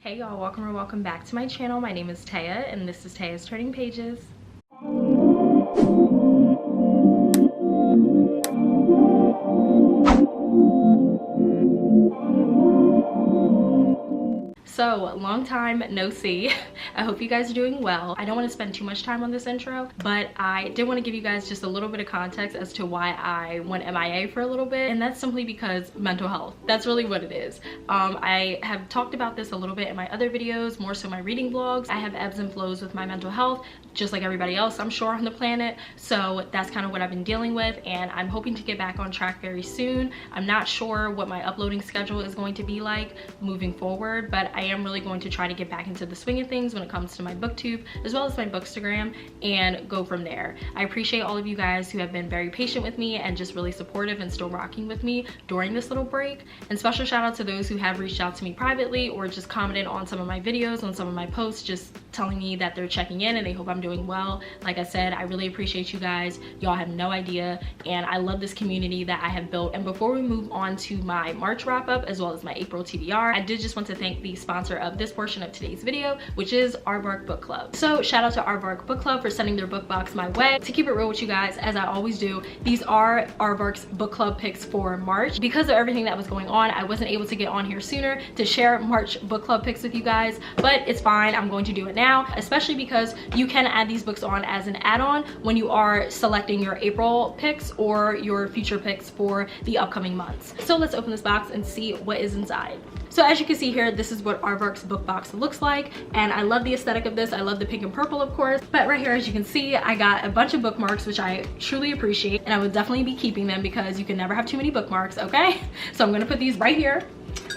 Hey y'all, welcome or welcome back to my channel. My name is Taya and this is Taya's Turning Pages. So, long time no see. I hope you guys are doing well. I don't want to spend too much time on this intro, but I did want to give you guys just a little bit of context as to why I went MIA for a little bit, and that's simply because mental health. That's really what it is. I have talked about this a little bit in my other videos, more so my reading vlogs. I have ebbs and flows with my mental health, just like everybody else, I'm sure, on the planet. So that's kind of what I've been dealing with, and I'm hoping to get back on track very soon. I'm not sure what my uploading schedule is going to be like moving forward, but I am really going to try to get back into the swing of things when it comes to my booktube as well as my bookstagram and go from there. I appreciate all of you guys who have been very patient with me and just really supportive and still rocking with me during this little break. And special shout out to those who have reached out to me privately or just commented on some of my videos, on some of my posts, just telling me that they're checking in and they hope I'm doing well. Like I said, I really appreciate you guys. Y'all have no idea, and I love this community that I have built. And before we move on to my March wrap up as well as my April TBR, I did just want to thank the sponsor of this portion of today's video, which is Aardvark Book Club. So shout out to Aardvark Book Club for sending their book box my way. To keep it real with you guys, as I always do, these are Aardvark's book club picks for March. Because of everything that was going on, I wasn't able to get on here sooner to share March book club picks with you guys, but it's fine. I'm going to do it now, especially because you can add these books on as an add-on when you are selecting your April picks or your future picks for the upcoming months. So let's open this box and see what is inside. So as you can see here, this is what Aardvark's book box looks like, and I love the aesthetic of this. I love the pink and purple, of course, but right here, as you can see, I got a bunch of bookmarks, which I truly appreciate, and I would definitely be keeping them because you can never have too many bookmarks, okay? So I'm gonna put these right here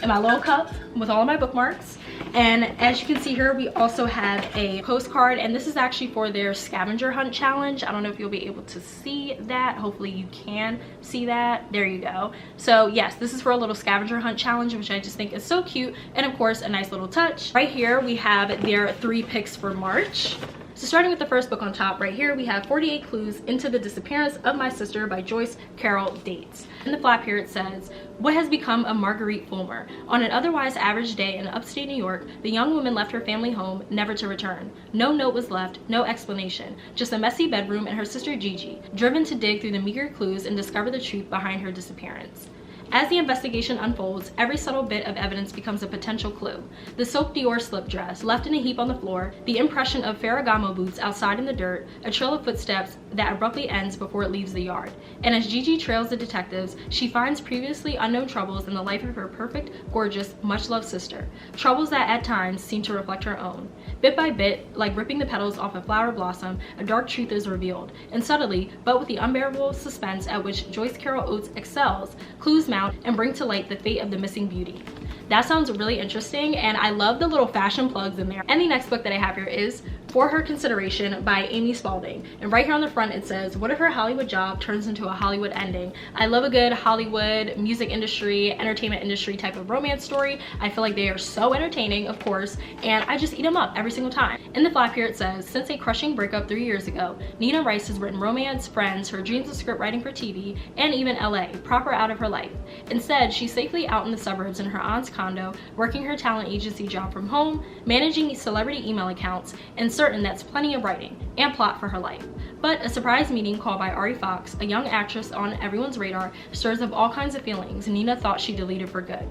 in my little cup with all of my bookmarks. And as you can see here, we also have a postcard, and this is actually for their scavenger hunt challenge. I don't know if you'll be able to see that. Hopefully you can see that. There you go. So yes, this is for a little scavenger hunt challenge, which I just think is so cute, and of course a nice little touch. Right here we have their 3 picks for March. So starting with the first book on top right here, we have 48 Clues into the Disappearance of My Sister by Joyce Carol Dates. In the flap here it says, "What has become of Marguerite Fulmer? On an otherwise average day in upstate New York, the young woman left her family home, never to return. No note was left, no explanation, just a messy bedroom and her sister Gigi, driven to dig through the meager clues and discover the truth behind her disappearance. As the investigation unfolds, every subtle bit of evidence becomes a potential clue. The Soap Dior slip dress left in a heap on the floor, the impression of Ferragamo boots outside in the dirt, a trail of footsteps that abruptly ends before it leaves the yard. And as Gigi trails the detectives, she finds previously unknown troubles in the life of her perfect, gorgeous, much-loved sister. Troubles that at times seem to reflect her own. Bit by bit, like ripping the petals off a flower blossom, a dark truth is revealed. And subtly, but with the unbearable suspense at which Joyce Carol Oates excels, clues mount and bring to light the fate of the missing beauty." That sounds really interesting, and I love the little fashion plugs in there. And the next book that I have here is For Her Consideration by Amy Spalding. And right here on the front it says, "What if her Hollywood job turns into a Hollywood ending?" I love a good Hollywood, music industry, entertainment industry type of romance story. I feel like they are so entertaining, of course, and I just eat them up every single time. In the flap here it says, "Since a crushing breakup 3 years ago, Nina Rice has written romance, friends, her dreams of script writing for TV, and even LA, proper out of her life. Instead, she's safely out in the suburbs in her aunt's condo, working her talent agency job from home, managing celebrity email accounts, and certain that's plenty of writing and plot for her life. But a surprise meeting called by Ari Fox, a young actress on everyone's radar, stirs up all kinds of feelings Nina thought she deleted for good.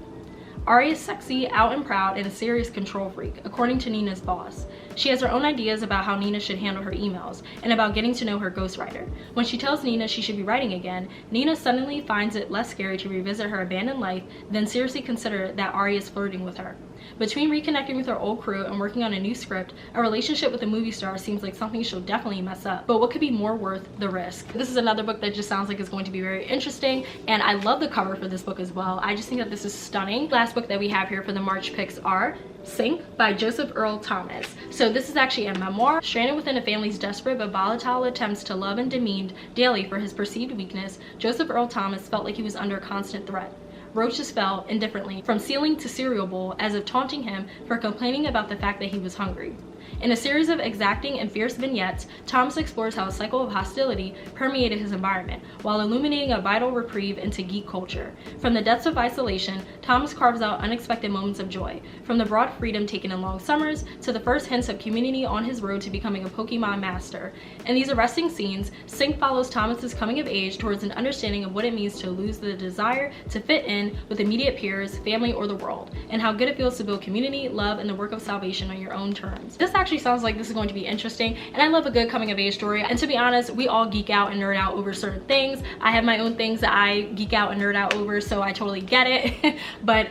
Ari is sexy, out and proud, and a serious control freak, according to Nina's boss. She has her own ideas about how Nina should handle her emails, and about getting to know her ghostwriter. When she tells Nina she should be writing again, Nina suddenly finds it less scary to revisit her abandoned life than seriously consider that Ari is flirting with her. Between reconnecting with her old crew and working on a new script, a relationship with a movie star seems like something she'll definitely mess up. But what could be more worth the risk?" This is another book that just sounds like it's going to be very interesting, and I love the cover for this book as well. I just think that this is stunning. Last book that we have here for the March picks are Sink by Joseph Earl Thomas. So this is actually a memoir. Stranded within a family's desperate but volatile attempts to love and demeaned daily for his perceived weakness, Joseph Earl Thomas felt like he was under constant threat. Roaches fell indifferently from ceiling to cereal bowl as if taunting him for complaining about the fact that he was hungry. In a series of exacting and fierce vignettes, Thomas explores how a cycle of hostility permeated his environment, while illuminating a vital reprieve into geek culture. From the depths of isolation, Thomas carves out unexpected moments of joy, from the broad freedom taken in long summers to the first hints of community on his road to becoming a Pokemon master. In these arresting scenes, Sync follows Thomas's coming of age towards an understanding of what it means to lose the desire to fit in with immediate peers, family, or the world, and how good it feels to build community, love, and the work of salvation on your own terms. This actually sounds like this is going to be interesting, and I love a good coming of age story. And to be honest, we all geek out and nerd out over certain things. I have my own things that I geek out and nerd out over, so I totally get it. But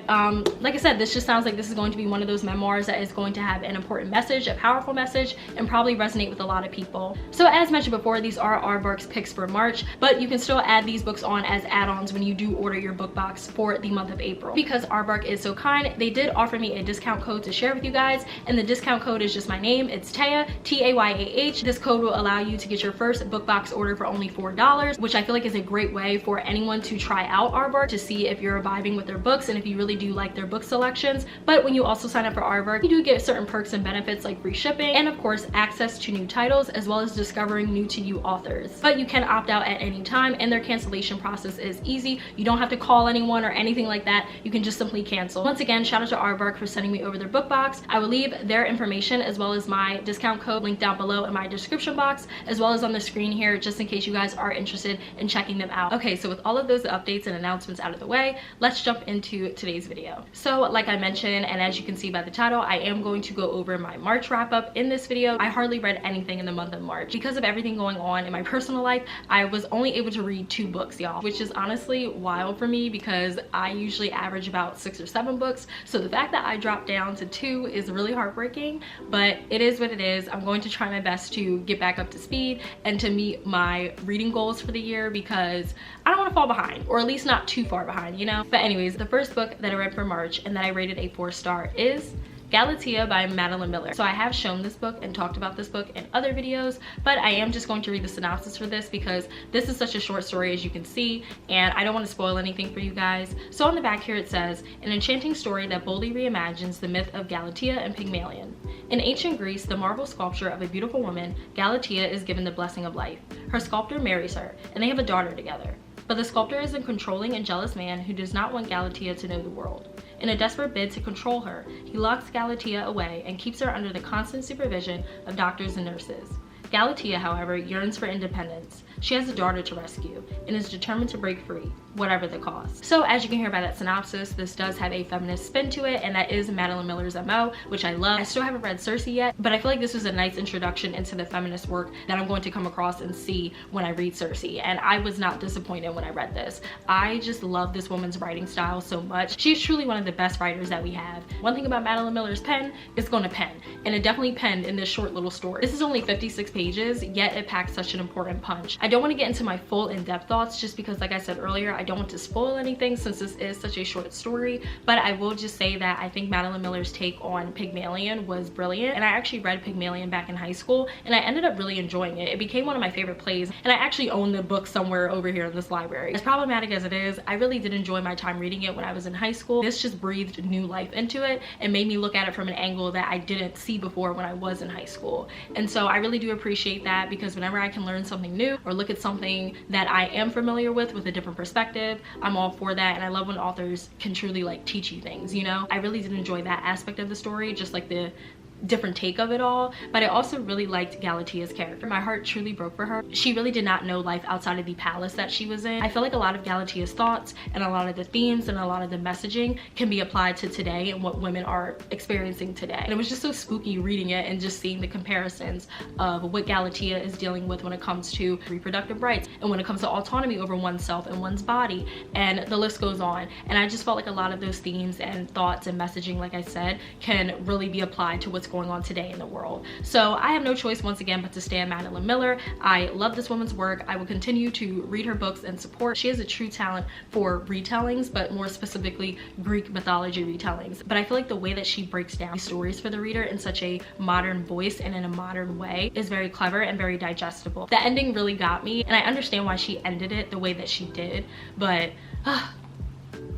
like I said, this just sounds like this is going to be one of those memoirs that is going to have an important message, a powerful message, and probably resonate with a lot of people. So as mentioned before, these are Aardvark's picks for March, but you can still add these books on as add-ons when you do order your book box for the month of April. Because Aardvark is so kind, they did offer me a discount code to share with you guys, and the discount code is just my name. It's Taya, T-A-Y-A-H. This code will allow you to get your first book box order for only $4, which I feel like is a great way for anyone to try out Aardvark to see if you're vibing with their books and if you really do like their book selections. But when you also sign up for Aardvark, you do get certain perks and benefits like free shipping and of course access to new titles, as well as discovering new to you authors. But you can opt out at any time, and their cancellation process is easy. You don't have to call anyone or anything like that. You can just simply cancel. Once again, shout out to Aardvark for sending me over their book box. I will leave their information as well as my discount code linked down below in my description box, as well as on the screen here, just in case you guys are interested in checking them out. Okay, so with all of those updates and announcements out of the way, let's jump into today's video. So like I mentioned, and as you can see by the title, I am going to go over my March wrap up in this video. I hardly read anything in the month of March. Because of everything going on in my personal life, I was only able to read 2 books, y'all, which is honestly wild for me because I usually average about 6 or 7 books. So the fact that I dropped down to 2 is really heartbreaking, but it is what it is. I'm going to try my best to get back up to speed and to meet my reading goals for the year because I don't want to fall behind, or at least not too far behind, you know? But anyways, the first book that I read for March and that I rated a 4-star is Galatea by Madeline Miller. So I have shown this book and talked about this book in other videos, but I am just going to read the synopsis for this because this is such a short story, as you can see, and I don't want to spoil anything for you guys. So on the back here it says, an enchanting story that boldly reimagines the myth of Galatea and Pygmalion. In ancient Greece, the marble sculpture of a beautiful woman, Galatea is given the blessing of life. Her sculptor marries her, and they have a daughter together. But the sculptor is a controlling and jealous man who does not want Galatea to know the world. In a desperate bid to control her, he locks Galatea away and keeps her under the constant supervision of doctors and nurses. Galatea, however, yearns for independence. She has a daughter to rescue and is determined to break free, whatever the cost. So as you can hear by that synopsis, this does have a feminist spin to it, and that is Madeline Miller's MO, which I love. I still haven't read Circe yet, but I feel like this was a nice introduction into the feminist work that I'm going to come across and see when I read Circe, and I was not disappointed when I read this. I just love this woman's writing style so much. She's truly one of the best writers that we have. One thing about Madeline Miller's pen, it's going to pen, and it definitely penned in this short little story. This is only 56 pages, yet it packs such an important punch. I don't want to get into my full in-depth thoughts just because, like I said earlier, I don't want to spoil anything since this is such a short story, but I will just say that I think Madeline Miller's take on Pygmalion was brilliant, and I actually read Pygmalion back in high school and I ended up really enjoying it. It became one of my favorite plays, and I actually own the book somewhere over here in this library. As problematic as it is, I really did enjoy my time reading it when I was in high school. This just breathed new life into it and made me look at it from an angle that I didn't see before when I was in high school. And so I really do appreciate that, because whenever I can learn something new or look at something that I am familiar with a different perspective, I'm all for that. And I love when authors can truly like teach you things, you know? I really did enjoy that aspect of the story, just like the different take of it all. But I also really liked Galatea's character. My heart truly broke for her. She really did not know life outside of the palace that she was in. I feel like a lot of Galatea's thoughts and a lot of the themes and a lot of the messaging can be applied to today and what women are experiencing today. And it was just so spooky reading it and just seeing the comparisons of what Galatea is dealing with when it comes to reproductive rights and when it comes to autonomy over oneself and one's body, and the list goes on. And I just felt like a lot of those themes and thoughts and messaging, like I said, can really be applied to what's going on today in the world. So I have no choice once again but to stand Madeline Miller. I love this woman's work. I will continue to read her books and support. She has a true talent for retellings, but more specifically Greek mythology retellings. But I feel like the way that she breaks down stories for the reader in such a modern voice and in a modern way is very clever and very digestible. The ending really got me, and I understand why she ended it the way that she did, but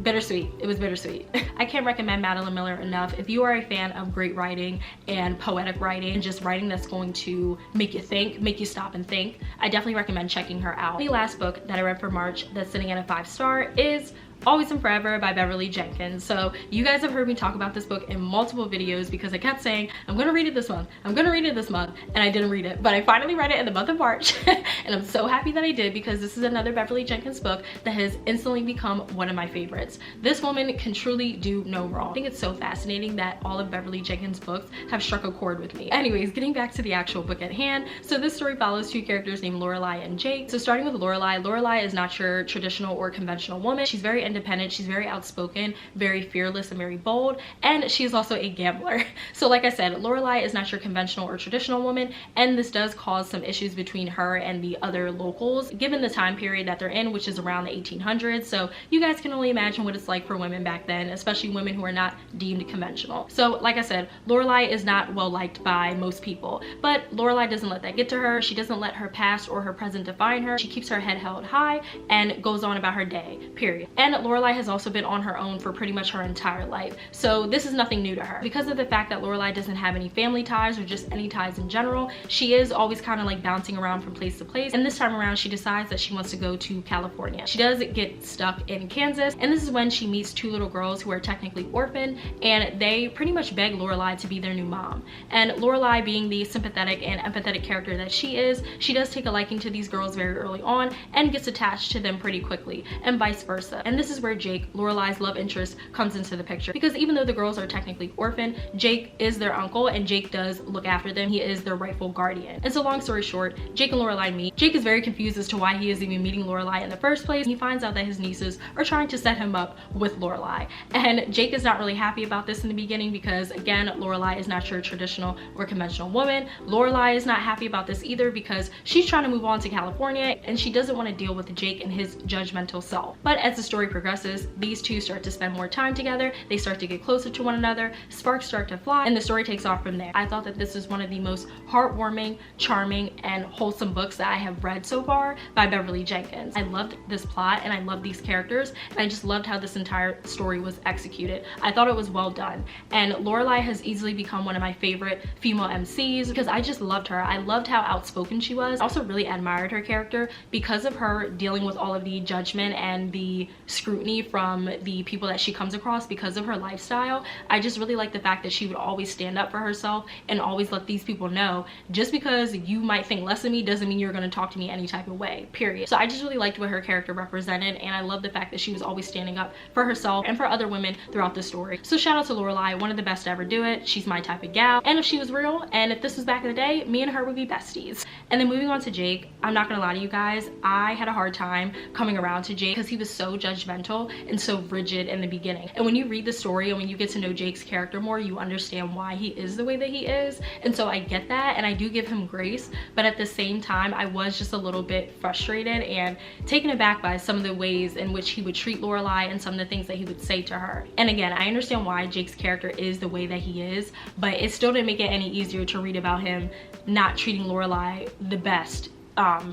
bittersweet. It was bittersweet. I can't recommend Madeline Miller enough. If you are a fan of great writing and poetic writing and just writing that's going to make you think, make you stop and think, I definitely recommend checking her out. The last book that I read for March that's sitting at a 5-star is Always and Forever by Beverly Jenkins. So you guys have heard me talk about this book in multiple videos because I kept saying, I'm gonna read it this month, I'm gonna read it this month, and I didn't read it. But I finally read it in the month of March and I'm so happy that I did because this is another Beverly Jenkins book that has instantly become one of my favorites. This woman can truly do no wrong. I think it's so fascinating that all of Beverly Jenkins' books have struck a chord with me. Anyways, getting back to the actual book at hand. So this story follows two characters named Lorelai and Jake. So starting with Lorelai, Lorelai is not your traditional or conventional woman. She's very independent, she's very outspoken, very fearless, and very bold, and she is also a gambler. So like I said, Lorelai is not your conventional or traditional woman, and this does cause some issues between her and the other locals given the time period that they're in, which is around the 1800s. So you guys can only imagine what it's like for women back then, especially women who are not deemed conventional. So like I said, Lorelai is not well liked by most people, but Lorelai doesn't let that get to her. She doesn't let her past or her present define her. She keeps her head held high and goes on about her day, period. And Lorelai has also been on her own for pretty much her entire life, so this is nothing new to her. Because of the fact that Lorelai doesn't have any family ties or just any ties in general, she is always kind of like bouncing around from place to place, and this time around she decides that she wants to go to California. She does get stuck in Kansas, and this is when she meets two little girls who are technically orphaned, and they pretty much beg Lorelai to be their new mom. And Lorelai, being the sympathetic and empathetic character that she is, she does take a liking to these girls very early on and gets attached to them pretty quickly, and vice versa. And this is where Jake, Lorelai's love interest, comes into the picture, because even though the girls are technically orphaned, Jake is their uncle and Jake does look after them. He is their rightful guardian. And so long story short, Jake and Lorelai meet. Jake is very confused as to why he is even meeting Lorelai in the first place. He finds out that his nieces are trying to set him up with Lorelai, and Jake is not really happy about this in the beginning because, again, Lorelai is not your traditional or conventional woman. Lorelai is not happy about this either because she's trying to move on to California and she doesn't want to deal with Jake and his judgmental self. But as the story progresses, these two start to spend more time together, they start to get closer to one another, sparks start to fly, and the story takes off from there. I thought that this was one of the most heartwarming, charming, and wholesome books that I have read so far by Beverly Jenkins. I loved this plot and I loved these characters, and I just loved how this entire story was executed. I thought it was well done, and Lorelai has easily become one of my favorite female MCs because I just loved her. I loved how outspoken she was. I also really admired her character because of her dealing with all of the judgment and the scrutiny from the people that she comes across because of her lifestyle. I just really like the fact that she would always stand up for herself and always let these people know, just because you might think less of me doesn't mean you're going to talk to me any type of way, period. So I just really liked what her character represented, and I love the fact that she was always standing up for herself and for other women throughout the story. So shout out to Lorelai, one of the best to ever do it. She's my type of gal, and if she was real and if this was back in the day, me and her would be besties. And then moving on to Jake, I'm not gonna lie to you guys, I had a hard time coming around to Jake because he was so judgmental and so rigid in the beginning. And when you read the story and when you get to know Jake's character more, you understand why he is the way that he is. And so I get that, and I do give him grace, but at the same time I was just a little bit frustrated and taken aback by some of the ways in which he would treat Lorelai and some of the things that he would say to her. And again, I understand why Jake's character is the way that he is, but it still didn't make it any easier to read about him not treating Lorelai the best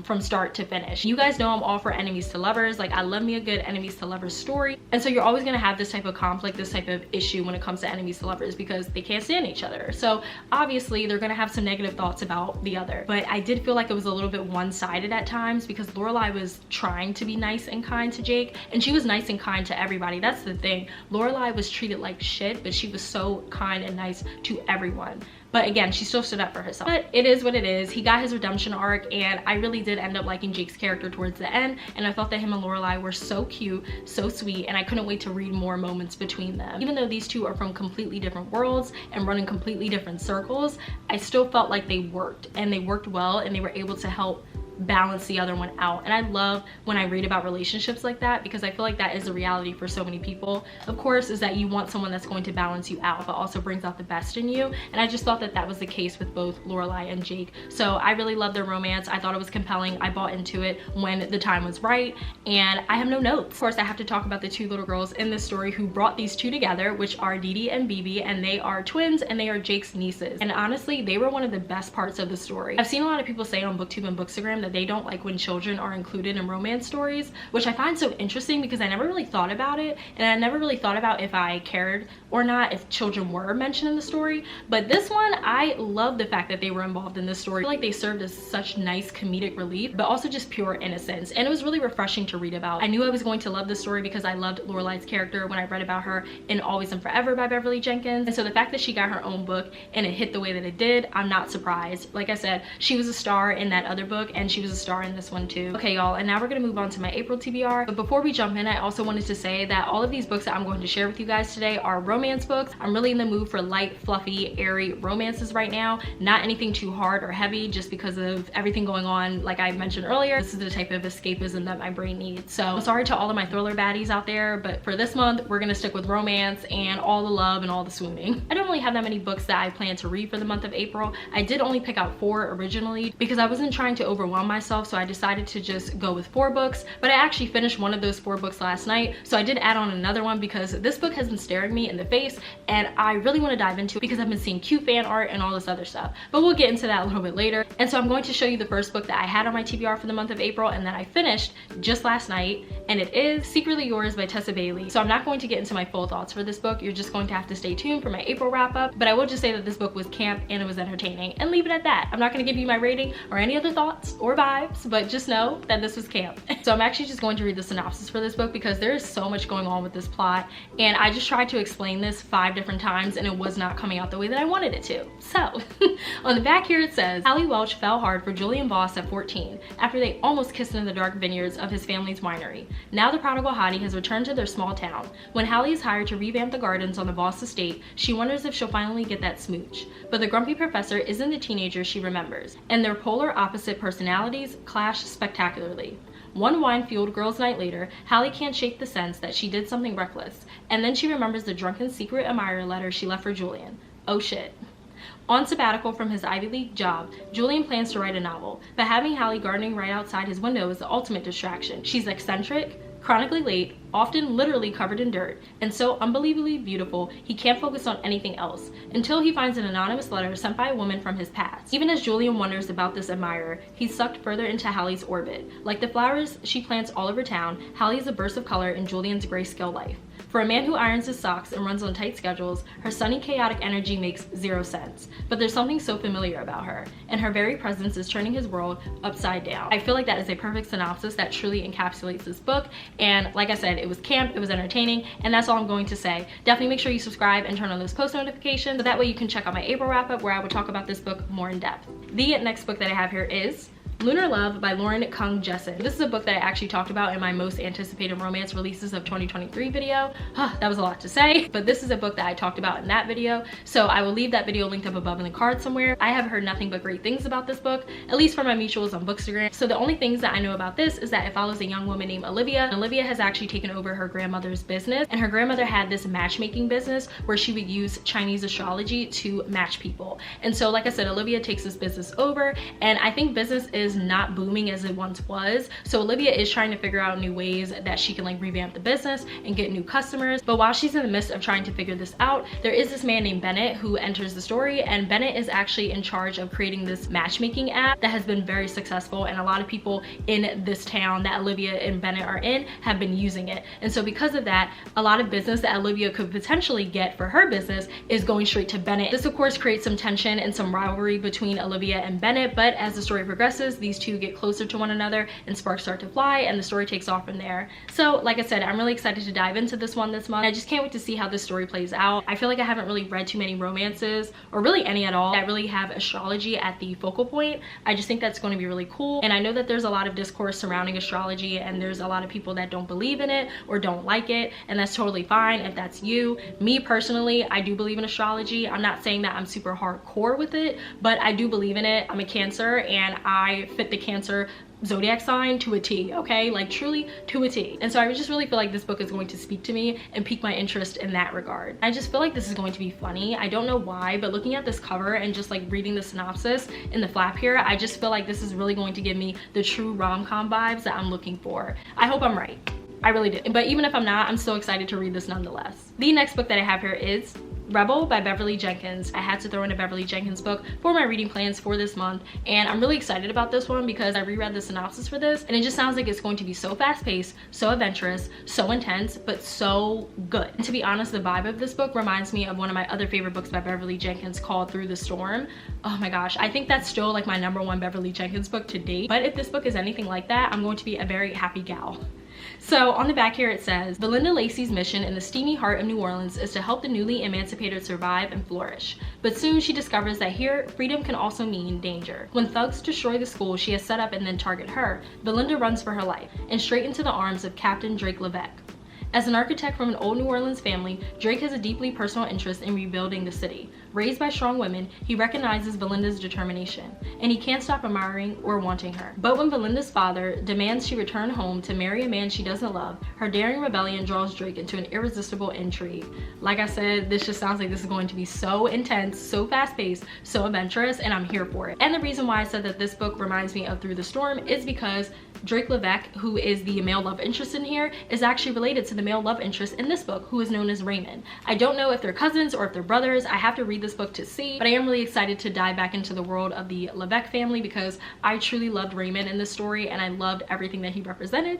from start to finish. You guys know I'm all for enemies to lovers. Like, I love me a good enemies to lovers story, and so you're always gonna have this type of conflict, this type of issue when it comes to enemies to lovers because they can't stand each other. So obviously they're gonna have some negative thoughts about the other, but I did feel like it was a little bit one-sided at times because Lorelai was trying to be nice and kind to Jake, and she was nice and kind to everybody. That's the thing. Lorelai was treated like shit, but she was so kind and nice to everyone. But again, she still stood up for herself. But it is what it is. He got his redemption arc, and I really did end up liking Jake's character towards the end, and I thought that him and Lorelai were so cute, so sweet, and I couldn't wait to read more moments between them. Even though these two are from completely different worlds and run in completely different circles, I still felt like they worked, and they worked well, and they were able to help balance the other one out. And I love when I read about relationships like that because I feel like that is a reality for so many people, of course, is that you want someone that's going to balance you out but also brings out the best in you. And I just thought that that was the case with both Lorelai and Jake. So I really loved their romance. I thought it was compelling. I bought into it when the time was right, and I have no notes. Of course, I have to talk about the two little girls in this story who brought these two together, which are Dee Dee and Bibi, and they are twins and they are Jake's nieces. And honestly, they were one of the best parts of the story. I've seen a lot of people say on Booktube and Bookstagram that that they don't like when children are included in romance stories, which I find so interesting because I never really thought about it, and I never really thought about if I cared or not if children were mentioned in the story. But this one, I love the fact that they were involved in this story. I feel like they served as such nice comedic relief, but also just pure innocence, and it was really refreshing to read about. I knew I was going to love this story because I loved Lorelei's character when I read about her in Always and Forever by Beverly Jenkins, and so the fact that she got her own book and it hit the way that it did, I'm not surprised. Like I said, she was a star in that other book and she was a star in this one too. Okay y'all, and now we're gonna move on to my April TBR. But before we jump in, I also wanted to say that all of these books that I'm going to share with you guys today are romance books. I'm really in the mood for light, fluffy, airy romances right now. Not anything too hard or heavy just because of everything going on. Like I mentioned earlier, this is the type of escapism that my brain needs. So sorry to all of my thriller baddies out there, but for this month, we're gonna stick with romance and all the love and all the swooning. I don't really have that many books that I plan to read for the month of April. I did only pick out 4 originally because I wasn't trying to overwhelm myself, so I decided to just go with 4 books. But I actually finished one of those 4 books last night, so I did add on another one because this book has been staring me in the face and I really want to dive into it because I've been seeing cute fan art and all this other stuff. But we'll get into that a little bit later. And so I'm going to show you the first book that I had on my TBR for the month of April and that I finished just last night, and it is Secretly Yours by Tessa Bailey. So I'm not going to get into my full thoughts for this book. You're just going to have to stay tuned for my April wrap up, but I will just say that this book was camp and it was entertaining, and leave it at that. I'm not going to give you my rating or any other thoughts or vibes, but just know that this was camp. So I'm actually just going to read the synopsis for this book because there is so much going on with this plot, and I just tried to explain this 5 different times and it was not coming out the way that I wanted it to. So on the back here it says, Hallie Welch fell hard for Julian Boss at 14 after they almost kissed in the dark vineyards of his family's winery. Now the prodigal hottie has returned to their small town. When Hallie is hired to revamp the gardens on the Boss estate, she wonders if she'll finally get that smooch. But the grumpy professor isn't the teenager she remembers, and their polar opposite personalities clash spectacularly. One wine-fueled girls' night later, Hallie can't shake the sense that she did something reckless, and then she remembers the drunken secret admirer letter she left for Julian. Oh shit. On sabbatical from his Ivy League job, Julian plans to write a novel, but having Hallie gardening right outside his window is the ultimate distraction. She's eccentric, chronically late, often literally covered in dirt, and so unbelievably beautiful he can't focus on anything else until he finds an anonymous letter sent by a woman from his past. Even as Julian wonders about this admirer, he's sucked further into Hallie's orbit. Like the flowers she plants all over town, Hallie is a burst of color in Julian's grayscale life. For a man who irons his socks and runs on tight schedules, her sunny, chaotic energy makes 0 sense. But there's something so familiar about her, and her very presence is turning his world upside down. I feel like that is a perfect synopsis that truly encapsulates this book, and like I said, it was camp, it was entertaining, and that's all I'm going to say. Definitely make sure you subscribe and turn on those post notifications so that way you can check out my April wrap up where I will talk about this book more in depth. The next book that I have here is Lunar Love by Lauren Kung Jessen. This is a book that I actually talked about in my most anticipated romance releases of 2023 video. That was a lot to say, but this is a book that I talked about in that video, so I will leave that video linked up above in the card somewhere. I have heard nothing but great things about this book, at least from my mutuals on Bookstagram. So the only things that I know about this is that it follows a young woman named Olivia. Olivia has actually taken over her grandmother's business, and her grandmother had this matchmaking business where she would use Chinese astrology to match people. And so like I said, Olivia takes this business over, and I think business is not booming as it once was. So Olivia is trying to figure out new ways that she can like revamp the business and get new customers. But while she's in the midst of trying to figure this out, there is this man named Bennett who enters the story, and Bennett is actually in charge of creating this matchmaking app that has been very successful, and a lot of people in this town that Olivia and Bennett are in have been using it. And so because of that, a lot of business that Olivia could potentially get for her business is going straight to Bennett. This of course creates some tension and some rivalry between Olivia and Bennett, but as the story progresses, these two get closer to one another and sparks start to fly, and the story takes off from there. So like I said, I'm really excited to dive into this one this month. I just can't wait to see how this story plays out. I feel like I haven't really read too many romances, or really any at all, that really have astrology at the focal point. I just think that's going to be really cool, and I know that there's a lot of discourse surrounding astrology, and there's a lot of people that don't believe in it or don't like it, and that's totally fine if that's you. Me personally, I do believe in astrology. I'm not saying that I'm super hardcore with it, but I do believe in it. I'm a Cancer, and I fit the Cancer zodiac sign to a T, okay? Like truly to a T. And so I just really feel like this book is going to speak to me and pique my interest in that regard. I just feel like this is going to be funny. I don't know why, but looking at this cover and just like reading the synopsis in the flap here, I just feel like this is really going to give me the true rom-com vibes that I'm looking for. I hope I'm right. I really did. But even if I'm not, I'm so excited to read this nonetheless. The next book that I have here is Rebel by Beverly Jenkins. I had to throw in a Beverly Jenkins book for my reading plans for this month, and I'm really excited about this one because I reread the synopsis for this and it just sounds like it's going to be so fast-paced, so adventurous, so intense, but so good. And to be honest, the vibe of this book reminds me of one of my other favorite books by Beverly Jenkins called Through the Storm. Oh my gosh, I think that's still like my #1 Beverly Jenkins book to date, but if this book is anything like that, I'm going to be a very happy gal. So on the back here it says, Belinda Lacey's mission in the steamy heart of New Orleans is to help the newly emancipated survive and flourish. But soon she discovers that here, freedom can also mean danger. When thugs destroy the school she has set up and then target her, Belinda runs for her life and straight into the arms of Captain Drake Levesque. As an architect from an old New Orleans family, Drake has a deeply personal interest in rebuilding the city. Raised by strong women, he recognizes Belinda's determination, and he can't stop admiring or wanting her. But when Belinda's father demands she return home to marry a man she doesn't love, her daring rebellion draws Drake into an irresistible intrigue. Like I said, this just sounds like this is going to be so intense, so fast-paced, so adventurous, and I'm here for it. And the reason why I said that this book reminds me of Through the Storm is because Drake Levesque, who is the male love interest in here, is actually related to the male love interest in this book, who is known as Raymond. I don't know if they're cousins or if they're brothers. I have to read this book to see, but I am really excited to dive back into the world of the Levesque family because I truly loved Raymond in this story and I loved everything that he represented.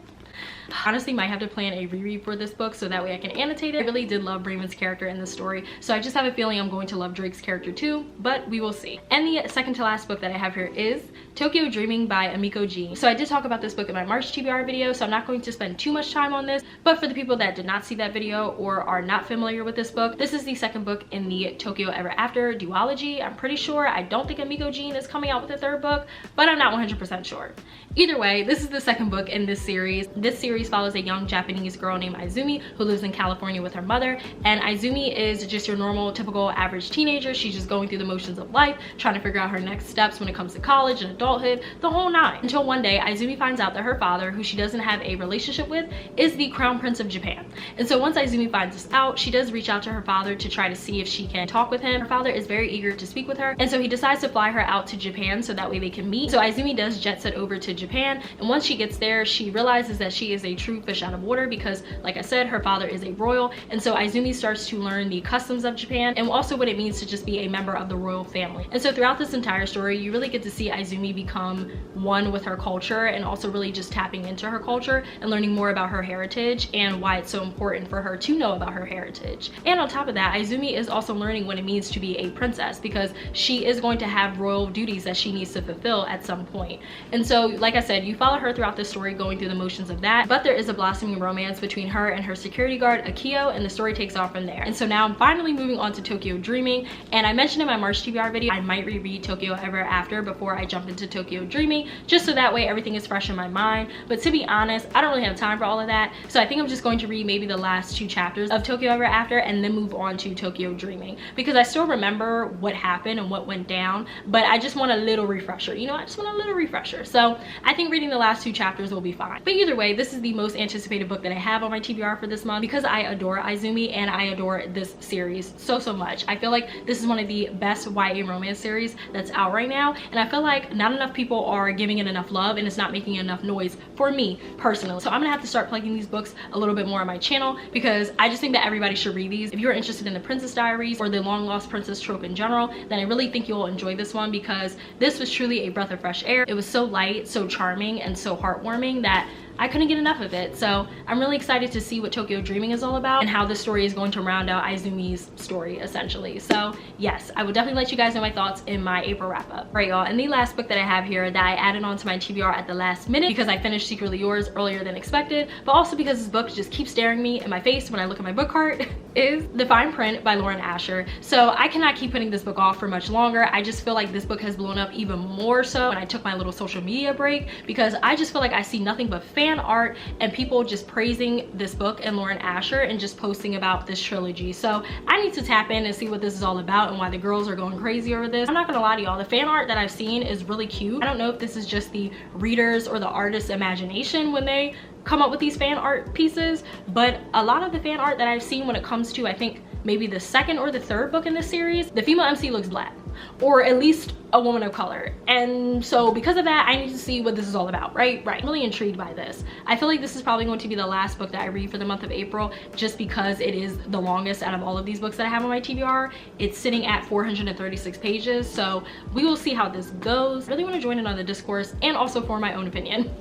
Honestly, might have to plan a reread for this book so that way I can annotate it. I really did love Raymond's character in this story, so I just have a feeling I'm going to love Drake's character too, but we will see. And the second to last book that I have here is Tokyo Dreaming by Emiko G. So I did talk about this book in my March TBR video, so I'm not going to spend too much time on this, but for the people that did not see that video or are not familiar with this book, this is the second book in the Tokyo Ever After duology. I'm pretty sure. I don't think Emiko G is coming out with a third book, but I'm not 100% sure. Either way, this is the second book in this series. This series follows a young Japanese girl named Izumi who lives in California with her mother, and Izumi is just your normal, typical, average teenager. She's just going through the motions of life, trying to figure out her next steps when it comes to college and adulthood, the whole nine. Until one day, Izumi finds out that her father, who she doesn't have a relationship with, is the Crown Prince of Japan. And so once Izumi finds this out, she does reach out to her father to try to see if she can talk with him. Her father is very eager to speak with her, and so he decides to fly her out to Japan so that way they can meet. So Izumi does jet set over to Japan, and once she gets there, she realizes that she is a true fish out of water because, like I said, her father is a royal. And so Izumi starts to learn the customs of Japan and also what it means to just be a member of the royal family. And so throughout this entire story, you really get to see Izumi become one with her culture and also really just tapping into her culture and learning more about her heritage and why it's so important for her to know about her heritage. And on top of that, Izumi is also learning what it means to be a princess because she is going to have royal duties that she needs to fulfill at some point. And so, like I said, you follow her throughout the story going through the motions of that, but there is a blossoming romance between her and her security guard Akio, and the story takes off from there. And so now I'm finally moving on to Tokyo Dreaming, and I mentioned in my March TBR video I might reread Tokyo Ever After before I jump into Tokyo Dreaming, just so that way everything is fresh in my mind. But to be honest, I don't really have time for all of that, so I think I'm just going to read maybe the last 2 chapters of Tokyo Ever After and then move on to Tokyo Dreaming because I still remember what happened and what went down, but I just want a little refresher, you know, I just want a little refresher. So I think reading the last 2 chapters will be fine. But either way, this is the most anticipated book that I have on my TBR for this month because I adore Izumi and I adore this series so much. I feel like this is one of the best YA romance series that's out right now, and I feel like not enough people are giving it enough love and it's not making enough noise for me personally. So I'm gonna have to start plugging these books a little bit more on my channel because I just think that everybody should read these. If you're interested in the Princess Diaries or the long lost princess trope in general, then I really think you'll enjoy this one because this was truly a breath of fresh air. It was so light, so charming, and so heartwarming that I couldn't get enough of it. So I'm really excited to see what Tokyo Dreaming is all about and how the story is going to round out Izumi's story essentially. So yes, I will definitely let you guys know my thoughts in my April wrap up. All right, y'all, and the last book that I have here that I added on to my TBR at the last minute because I finished Secretly Yours earlier than expected, but also because this book just keeps staring me in my face when I look at my book cart, is The Fine Print by Lauren Asher. So I cannot keep putting this book off for much longer. I just feel like this book has blown up even more so when I took my little social media break because I just feel like I see nothing but fan art and people just praising this book and Lauren Asher and just posting about this trilogy. So I need to tap in and see what this is all about and why the girls are going crazy over this. I'm not gonna lie to y'all, the fan art that I've seen is really cute. I don't know if this is just the readers or the artist's imagination when they come up with these fan art pieces, but a lot of the fan art that I've seen when it comes to, I think maybe the second or the third book in this series, the female MC looks black, or at least a woman of color. And so because of that, I need to see what this is all about, right? I'm really intrigued by this. I feel like this is probably going to be the last book that I read for the month of April, just because it is the longest out of all of these books that I have on my TBR. It's sitting at 436 pages, so we will see how this goes. I really want to join in on the discourse and also form my own opinion.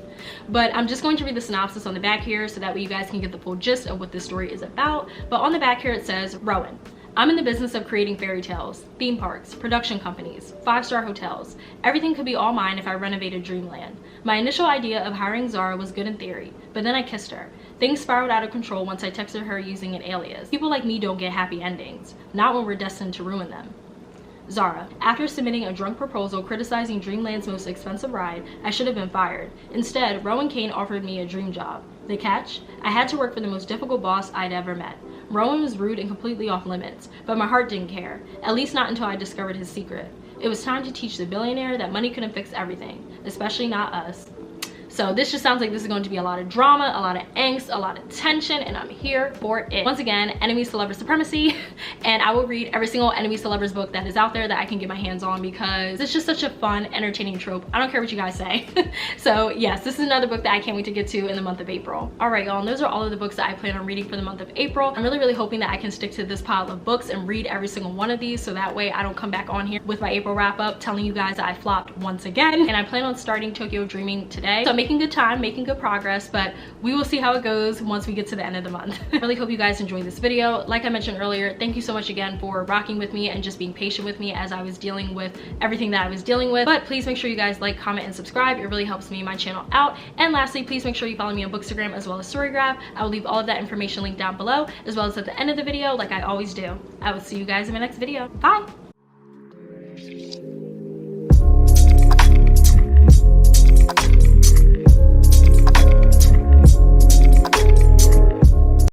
But I'm just going to read the synopsis on the back here so that way you guys can get the full gist of what this story is about. But on the back here it says, Rowan. I'm in the business of creating fairy tales, theme parks, production companies, 5-star hotels. Everything could be all mine if I renovated Dreamland. My initial idea of hiring Zara was good in theory, but then I kissed her. Things spiraled out of control once I texted her using an alias. People like me don't get happy endings, not when we're destined to ruin them. Zara. After submitting a drunk proposal criticizing Dreamland's most expensive ride, I should have been fired. Instead, Rowan Kane offered me a dream job. The catch? I had to work for the most difficult boss I'd ever met. Rowan was rude and completely off limits, but my heart didn't care, at least not until I discovered his secret. It was time to teach the billionaire that money couldn't fix everything, especially not us. So this just sounds like this is going to be a lot of drama, a lot of angst, a lot of tension, and I'm here for it. Once again, enemies to lovers supremacy, and I will read every single enemies to lovers book that is out there that I can get my hands on, because it's just such a fun, entertaining trope. I don't care what you guys say. So yes, this is another book that I can't wait to get to in the month of April. All right, y'all, and those are all of the books that I plan on reading for the month of April. I'm really hoping that I can stick to this pile of books and read every single one of these, so that way I don't come back on here with my April wrap up telling you guys that I flopped once again. And I plan on starting Tokyo Dreaming today, so I'm making good time, making good progress, but we will see how it goes once we get to the end of the month. I really hope you guys enjoyed this video. Like I mentioned earlier, thank you so much again for rocking with me and just being patient with me as I was dealing with everything that I was dealing with. But please make sure you guys like, comment, and subscribe. It really helps me and my channel out. And lastly, please make sure you follow me on Bookstagram as well as Storygraph. I will leave all of that information linked down below, as well as at the end of the video, like I always do. I will see you guys in my next video. Bye!